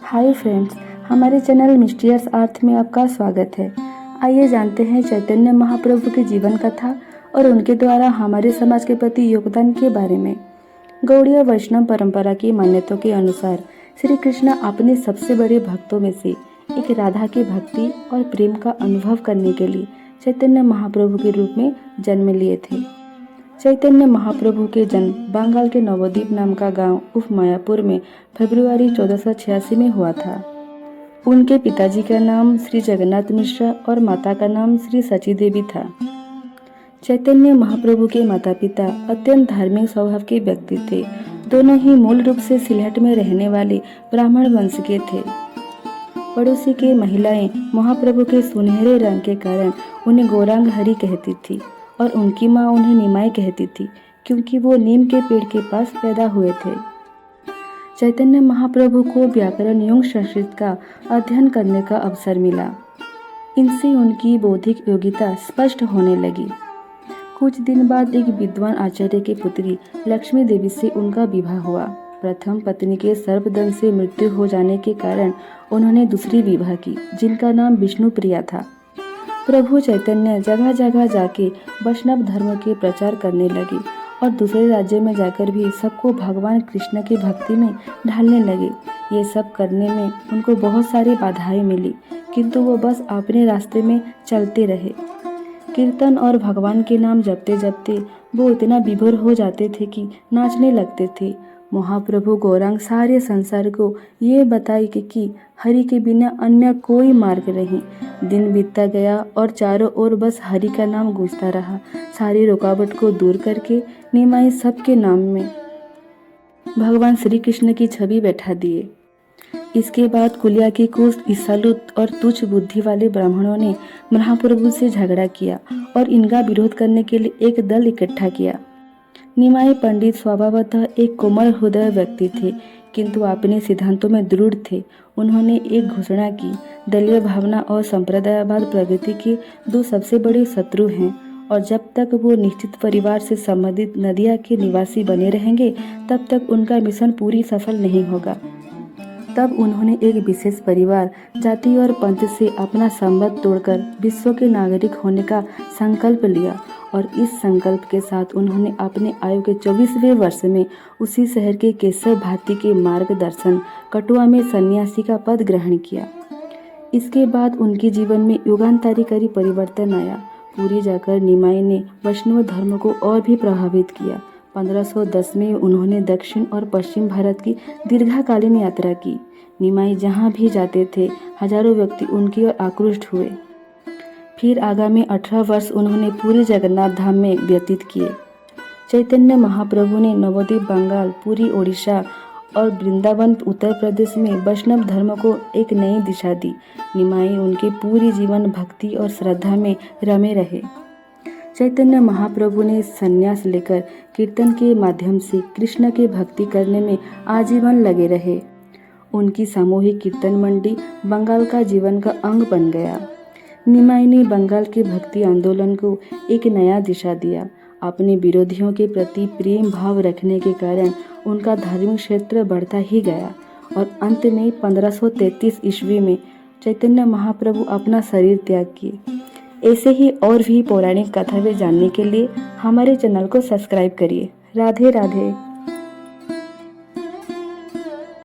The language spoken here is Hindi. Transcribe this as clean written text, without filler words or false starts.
हाय फ्रेंड्स, हमारे चैनल मिस्टीरियस अर्थ में आपका स्वागत है। आइए जानते हैं चैतन्य महाप्रभु की जीवन कथा और उनके द्वारा हमारे समाज के प्रति योगदान के बारे में। गौड़ीय वैष्णव परंपरा की मान्यताओं के अनुसार श्री कृष्ण अपने सबसे बड़े भक्तों में से एक राधा की भक्ति और प्रेम का अनुभव करने के लिए चैतन्य महाप्रभु के रूप में जन्म लिए थे। चैतन्य महाप्रभु के जन्म बंगाल के नवद्वीप नाम का गांव उफ मायापुर में फरवरी 1486 में हुआ था। उनके पिताजी का नाम श्री जगन्नाथ मिश्रा और माता का नाम श्री सची देवी था। चैतन्य महाप्रभु के माता पिता अत्यंत धार्मिक स्वभाव के व्यक्ति थे। दोनों ही मूल रूप से सिलहट में रहने वाले ब्राह्मण वंश के थे। पड़ोसी की महिलाएं महाप्रभु के सुनहरे रंग के कारण उन्हें गौरांग हरि कहती थी और उनकी माँ उन्हें निमाई कहती थी, क्योंकि वो नीम के पेड़ के पास पैदा हुए थे। चैतन्य महाप्रभु को व्याकरण एवं संस्कृत का अध्ययन करने का अवसर मिला। इनसे उनकी बौद्धिक योग्यता स्पष्ट होने लगी। कुछ दिन बाद एक विद्वान आचार्य की पुत्री लक्ष्मी देवी से उनका विवाह हुआ। प्रथम पत्नी के सर्पदंश से मृत्यु हो जाने के कारण उन्होंने दूसरी विवाह की, जिनका नाम विष्णु प्रिया था। प्रभु चैतन्य जगह जगह जाके वैष्णव धर्म के प्रचार करने लगे और दूसरे राज्यों में जाकर भी सबको भगवान कृष्ण की भक्ति में ढालने लगे। ये सब करने में उनको बहुत सारी बाधाएं मिली, किंतु वो बस अपने रास्ते में चलते रहे। कीर्तन और भगवान के नाम जपते जपते वो इतना विभोर हो जाते थे कि नाचने लगते थे। महाप्रभु गौरांग सारे संसार को ये बताई कि हरि के बिना अन्य कोई मार्ग नहीं। दिन बीतता गया और चारों ओर बस हरि का नाम गूंजता रहा। सारी रुकावट को दूर करके निमाई सबके नाम में भगवान श्री कृष्ण की छवि बैठा दिए। इसके बाद कुलिया के कुछ ईसालु और तुच्छ बुद्धि वाले ब्राह्मणों ने महाप्रभु से झगड़ा किया और इनका विरोध करने के लिए एक दल इकट्ठा किया। निमाई पंडित स्वभावतः एक कोमल हृदय व्यक्ति थे, किंतु अपने सिद्धांतों में दृढ़ थे। उन्होंने एक घोषणा की, दलीय भावना और संप्रदायवाद प्रगति के दो सबसे बड़े शत्रु हैं और जब तक वो निश्चित परिवार से संबंधित नदिया के निवासी बने रहेंगे तब तक उनका मिशन पूरी सफल नहीं होगा। तब उन्होंने एक विशेष परिवार, जाति और पंथ से अपना संबंध तोड़कर विश्व के नागरिक होने का संकल्प लिया और इस संकल्प के साथ उन्होंने अपने आयु के 24वें वर्ष में उसी शहर के केशव भारती के मार्गदर्शन कटुआ में सन्यासी का पद ग्रहण किया। इसके बाद उनके जीवन में युगांतकारी परिवर्तन आया। पूरी जाकर निमाई ने वैष्णव धर्म को और भी प्रभावित किया। 1510 में उन्होंने दक्षिण और पश्चिम भारत की दीर्घकालीन यात्रा की। निमाई जहाँ भी जाते थे हजारों व्यक्ति उनकी ओर आकृष्ट हुए। फिर आगामी 18 वर्ष उन्होंने पूरी जगन्नाथ धाम में व्यतीत किए। चैतन्य महाप्रभु ने नवद्वीप बंगाल, पुरी ओडिशा और वृंदावन उत्तर प्रदेश में वैष्णव धर्म को एक नई दिशा दी। निमाई उनके पूरी जीवन भक्ति और श्रद्धा में रमे रहे। चैतन्य महाप्रभु ने संन्यास लेकर कीर्तन के माध्यम से कृष्ण की भक्ति करने में आजीवन लगे रहे। उनकी सामूहिक कीर्तन मंडी बंगाल का जीवन का अंग बन गया। निमाई ने बंगाल के भक्ति आंदोलन को एक नया दिशा दिया। अपने विरोधियों के प्रति प्रेम भाव रखने के कारण उनका धार्मिक क्षेत्र बढ़ता ही गया और अंत में 1533 ईस्वी में चैतन्य महाप्रभु अपना शरीर त्याग किए। ऐसे ही और भी पौराणिक कथाएं जानने के लिए हमारे चैनल को सब्सक्राइब करिए। राधे राधे।